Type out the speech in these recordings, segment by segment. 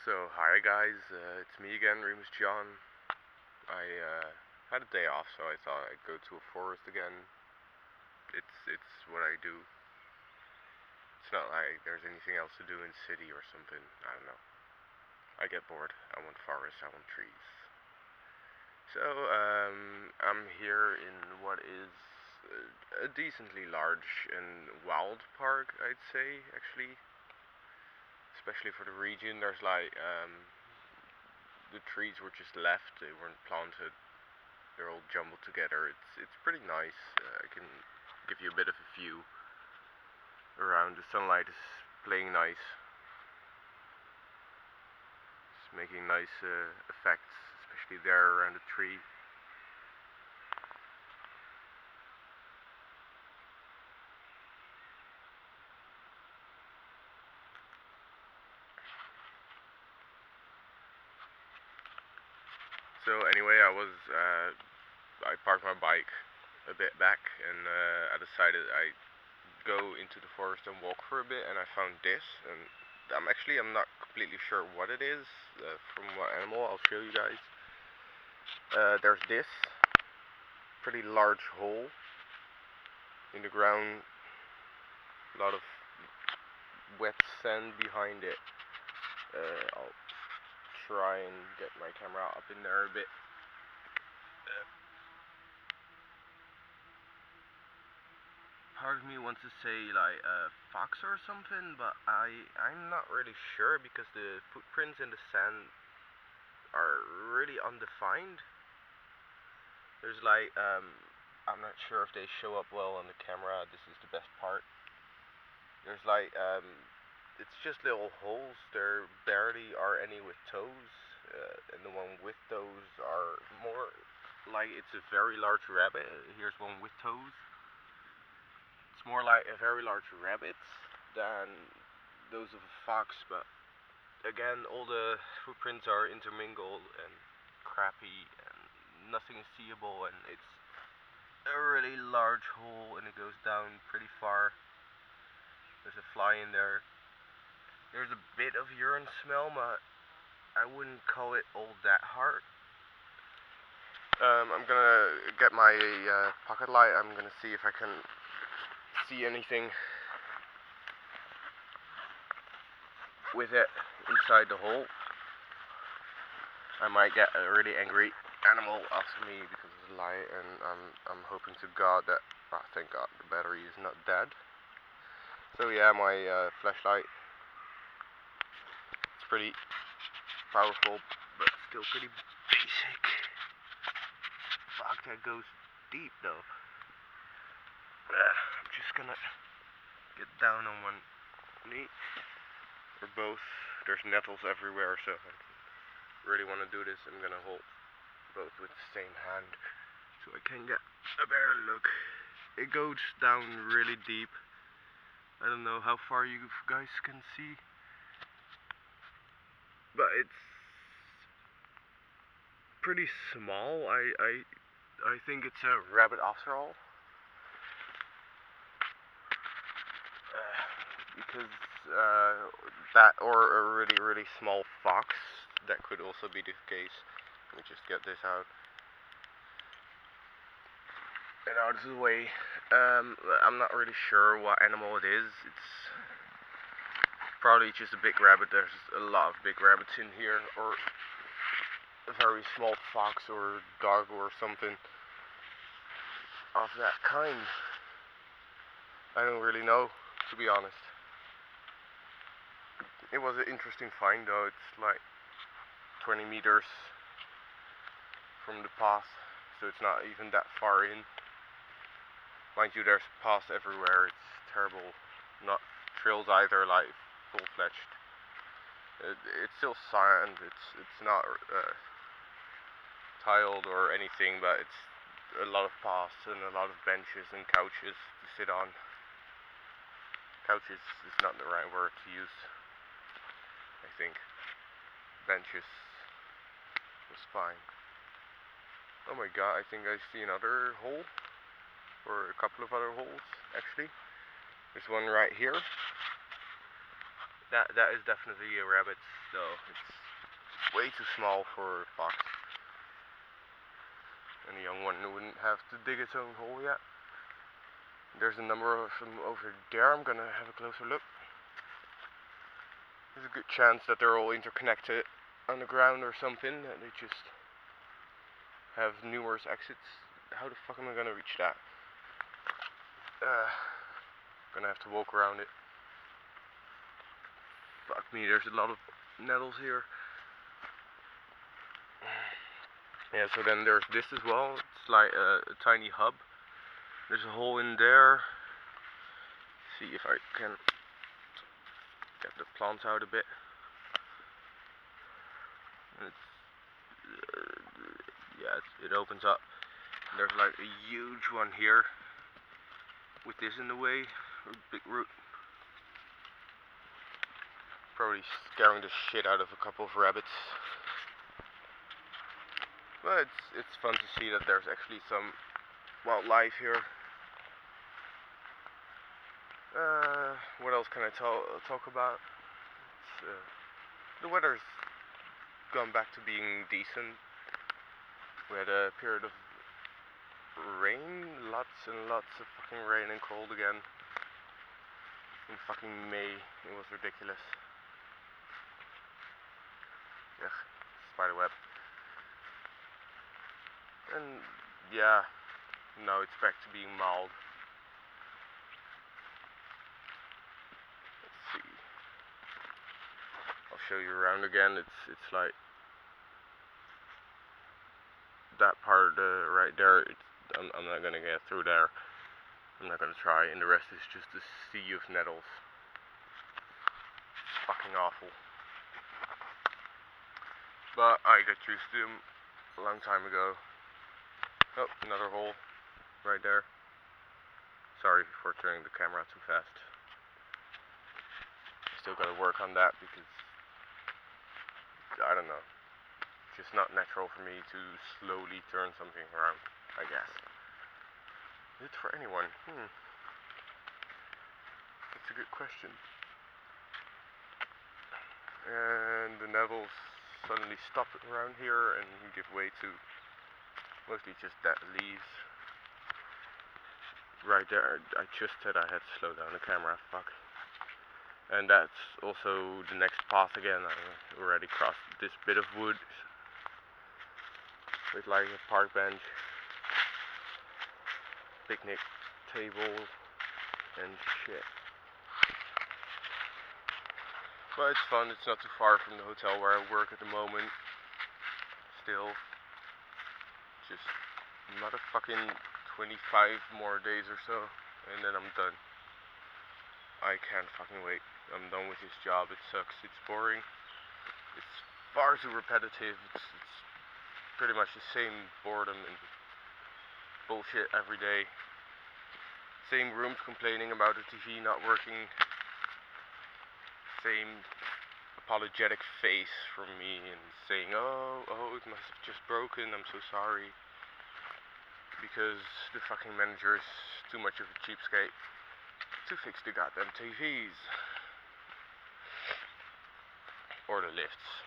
So, hi guys, it's me again, Remus John. I had a day off, so I thought I'd go to a forest again. It's what I do. It's not like there's anything else to do in city or something. I don't know. I get bored. I want forest. I want trees. So, I'm here in what is a decently large and wild park, I'd say, actually. Especially for the region, there's like the trees were just left. They weren't planted. They're all jumbled together. It's pretty nice. I can give you a bit of a view around. The sunlight is playing nice. It's making nice effects, especially there around the tree. So anyway, I parked my bike a bit back, and I decided I'd go into the forest and walk for a bit, and I found this, and I'm not completely sure what it is, from what animal. I'll show you guys. There's this pretty large hole in the ground, a lot of wet sand behind it. I'll try and get my camera up in there a bit. Part of me wants to say like a fox or something, but I'm not really sure because the footprints in the sand are really undefined. There's like I'm not sure if they show up well on the camera. This is the best part. There's like it's just little holes. There barely are any with toes, and the one with toes are more like it's a very large rabbit. Here's one with toes. It's more like a very large rabbit than those of a fox, but again, all the footprints are intermingled and crappy, and nothing is seeable, and it's a really large hole, and it goes down pretty far. There's a fly in there. There's a bit of urine smell, but I wouldn't call it all that hard. I'm gonna get my pocket light. I'm gonna see if I can see anything with it inside the hole. I might get a really angry animal after me because of the light, and I'm hoping to God that, oh, thank God, the battery is not dead. So yeah, my flashlight, it's pretty powerful, but still pretty basic. Fuck, that goes deep though. I'm just gonna get down on one knee, or both. There's nettles everywhere, so if I really want to do this, I'm gonna hold both with the same hand so I can get a better look. It goes down really deep. I don't know how far you guys can see, but it's pretty small. I think it's a rabbit after all. Because that, or a really small fox, that could also be the case. Let me just get this out and out of the way. I'm not really sure what animal it is. It's probably just a big rabbit. There's a lot of big rabbits in here, or a very small fox or dog or something of that kind. I don't really know, to be honest. It was an interesting find though. It's like 20 meters from the path, so it's not even that far in. Mind you, there's paths everywhere. It's terrible. Not trails either, like full-fledged. It's still sand. It's not tiled or anything, but it's a lot of paths and a lot of benches and couches to sit on. Couches is not the right word to use, I think. Benches was fine. Oh my god, I think I see another hole, or a couple of other holes actually. There's one right here. That is definitely a rabbit, though. It's way too small for a fox. And a young one wouldn't have to dig its own hole yet. There's a number of them over there. I'm gonna have a closer look. There's a good chance that they're all interconnected underground or something, and they just have numerous exits. How the fuck am I gonna reach that? Gonna have to walk around it. Fuck me, there's a lot of nettles here. Yeah, so then there's this as well. It's like a tiny hub. There's a hole in there. See if I can get the plants out a bit. Yeah, it opens up. There's like a huge one here with this in the way, a big root. Probably scaring the shit out of a couple of rabbits. But it's fun to see that there's actually some wildlife here. What else can I talk about? The weather's gone back to being decent. We had a period of rain, lots and lots of fucking rain and cold again. In fucking May, it was ridiculous. Yeah, spiderweb. And yeah, now it's back to being mild. Let's see. I'll show you around again. It's like that part right there. I'm not gonna get through there. I'm not gonna try. And the rest is just a sea of nettles. It's fucking awful. But I got used to them a long time ago. Oh, another hole right there. Sorry for turning the camera too fast. Still gotta work on that because I don't know. It's just not natural for me to slowly turn something around, I guess. Is it for anyone? That's a good question. And the nettles suddenly stop around here and give way to mostly just dead leaves. Right there, I just said I had to slow down the camera, fuck. And that's also the next path again. I already crossed this bit of wood with like a park bench, picnic table and shit. But it's fun, it's not too far from the hotel where I work at the moment. Still, just another fucking 25 more days or so, and then I'm done. I can't fucking wait. I'm done with this job. It sucks. It's boring. It's far too repetitive. It's pretty much the same boredom and bullshit every day. Same rooms complaining about the TV not working. Same apologetic face from me and saying, oh, it must have just broken. I'm so sorry. Because the fucking manager is too much of a cheapskate to fix the goddamn TVs. Or the lifts.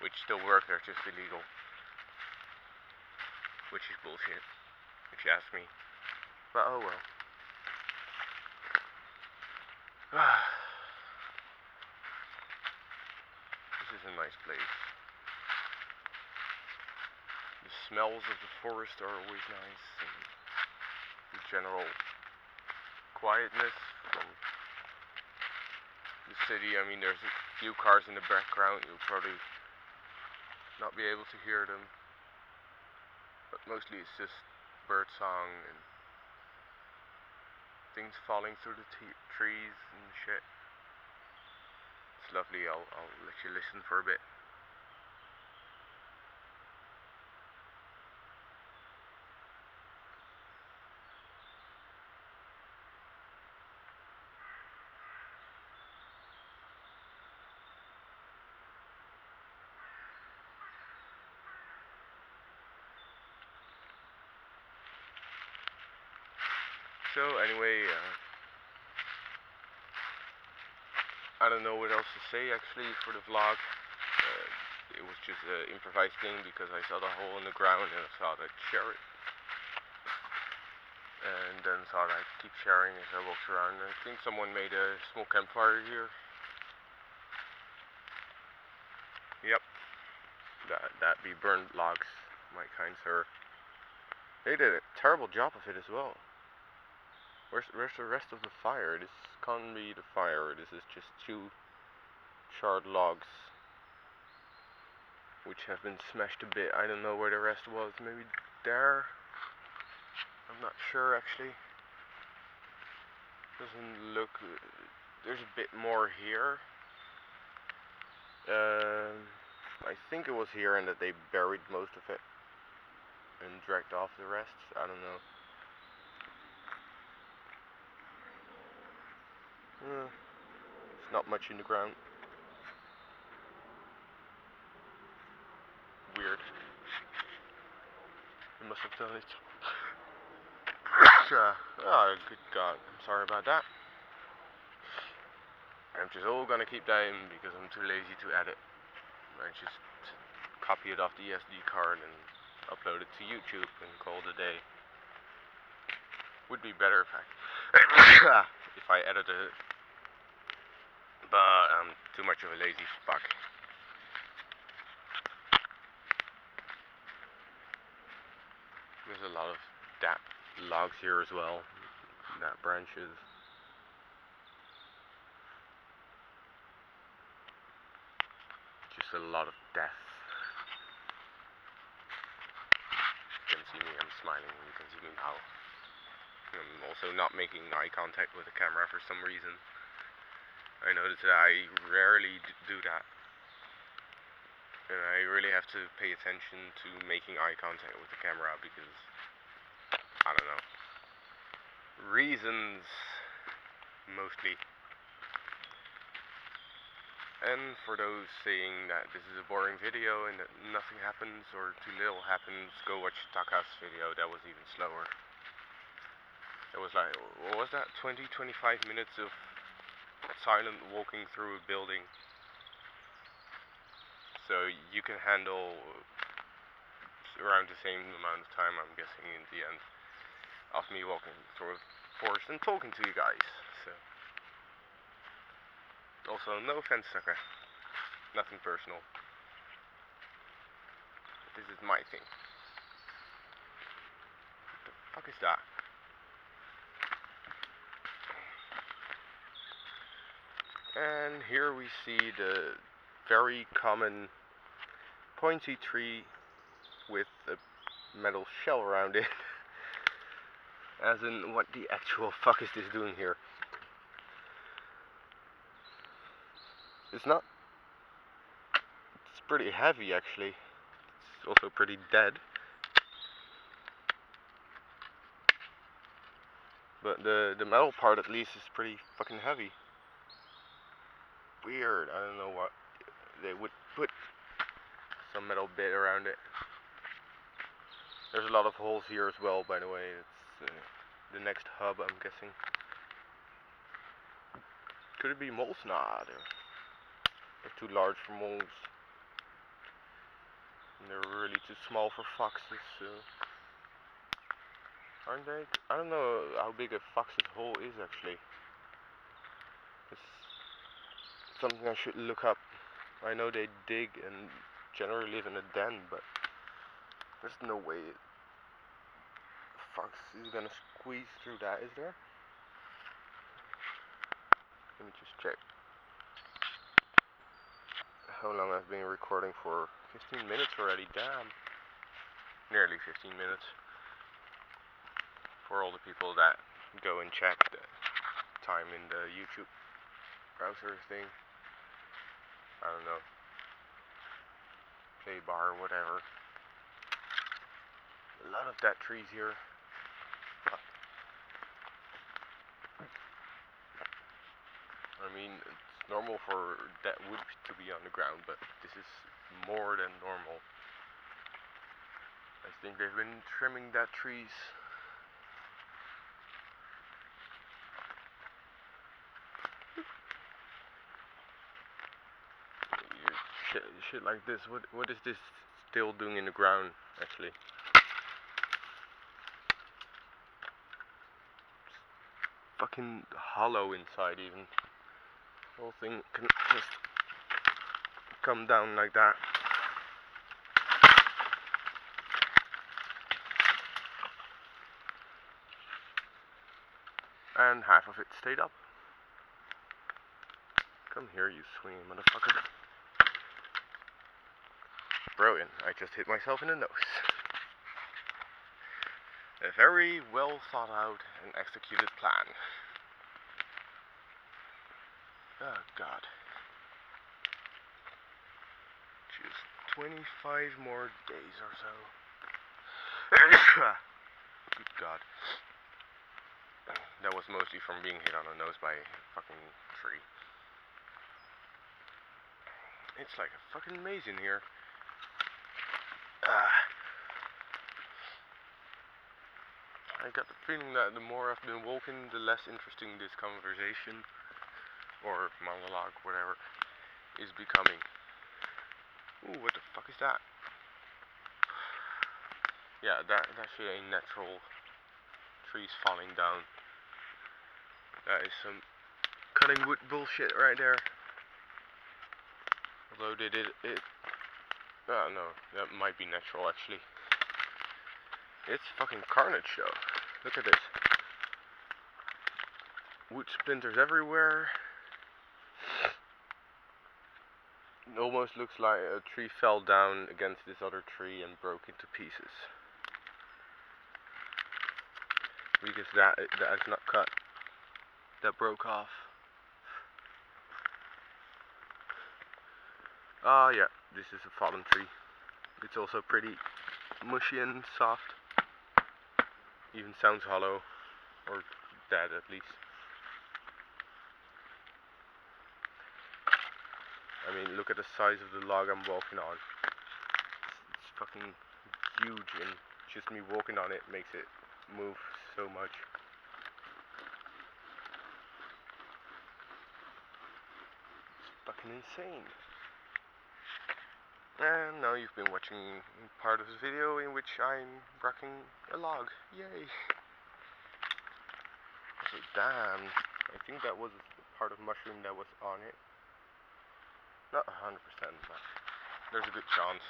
Which still work, they're just illegal. Which is bullshit, if you ask me. But oh well. This is a nice place. The smells of the forest are always nice. And the general quietness from the city. I mean, there's a few cars in the background. You'll probably not be able to hear them. But mostly it's just bird song and things falling through the trees and shit. It's lovely. I'll let you listen for a bit. So anyway, don't know what else to say actually for the vlog. It was just an improvised thing because I saw the hole in the ground and I thought I'd share it. And then thought I'd keep sharing as I walked around. I think someone made a small campfire here. Yep. That be burned logs, my kind sir. They did a terrible job of it as well. Where's the rest of the fire? This can't be the fire. This is just 2 charred logs which have been smashed a bit. I don't know where the rest was. Maybe there? I'm not sure actually. Doesn't look... There's a bit more here. I think it was here and that they buried most of it and dragged off the rest. I don't know. It's not much in the ground. Weird. They must have done it. Oh, good God. I'm sorry about that. I'm just all gonna keep that in because I'm too lazy to edit. I just copy it off the SD card and upload it to YouTube and call it a day. Would be better if I edited it. But I'm too much of a lazy fuck. There's a lot of that logs here as well. That branches. Just a lot of death. You can see me, I'm smiling, you can see me now. I'm also not making eye contact with the camera for some reason. I noticed that I rarely do that. And I really have to pay attention to making eye contact with the camera because, I don't know, reasons mostly. And for those saying that this is a boring video and that nothing happens or too little happens, go watch Taka's video. That was even slower. It was like, what was that, 20-25 minutes of silent walking through a building. So you can handle around the same amount of time, I'm guessing, in the end, of me walking through a forest and talking to you guys. So also, no offense, sucker. Nothing personal. This is my thing. What the fuck is that? And here we see the very common pointy tree with a metal shell around it. As in, what the actual fuck is this doing here? It's not... It's pretty heavy actually. It's also pretty dead. But the metal part at least is pretty fucking heavy. Weird, I don't know what they would put some metal bit around it. There's a lot of holes here as well, by the way. It's the next hub, I'm guessing. Could it be moles? Nah, they're too large for moles. And they're really too small for foxes, so... Aren't they? I don't know how big a fox's hole is actually. It's something I should look up. I know they dig and generally live in a den, but there's no way a fox is gonna squeeze through that, is there? Let me just check. How long I've been recording for? 15 minutes already, damn. Nearly 15 minutes. For all the people that go and check the time in the YouTube browser thing. I don't know. Play bar, whatever. A lot of dead trees here. I mean, it's normal for that wood to be on the ground, but this is more than normal. I think they've been trimming dead trees. shit like this. What is this still doing in the ground, actually? Fucking hollow inside even. The whole thing can just come down like that. And half of it stayed up. Come here, you swinging motherfucker. Brilliant, I just hit myself in the nose. A very well thought out and executed plan. Oh god. Just 25 more days or so. Good god. That was mostly from being hit on the nose by a fucking tree. It's like a fucking maze in here. I got the feeling that the more I've been walking, the less interesting this conversation, or monologue, whatever, is becoming. Ooh, what the fuck is that? Yeah, that shit ain't natural. Trees falling down. That is some cutting wood bullshit right there. Although they did it. Oh no, that might be natural actually. It's fucking carnage though. Look at this. Wood splinters everywhere. It almost looks like a tree fell down against this other tree and broke into pieces. Because that's not cut. That broke off. Ah yeah, this is a fallen tree. It's also pretty mushy and soft. Even sounds hollow. Or dead at least. I mean, look at the size of the log I'm walking on. It's fucking huge, and just me walking on it makes it move so much. It's fucking insane. And now you've been watching part of the video in which I'm wrecking a log. Yay! So damn, I think that was part of mushroom that was on it. Not 100%, but there's a good chance.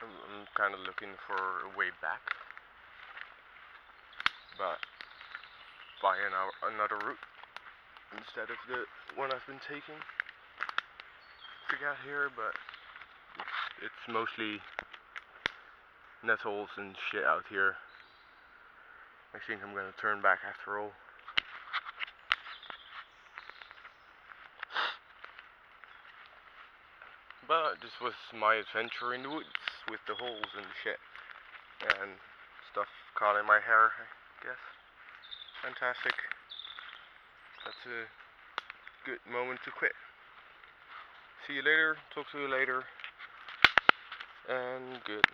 I'm kind of looking for a way back, but by another route instead of the one I've been taking to get here, but it's mostly nettles and shit out here. I think I'm gonna turn back after all. But this was my adventure in the woods with the holes and shit and stuff caught in my hair, I guess. Fantastic. That's a good moment to quit. See you later, talk to you later, and good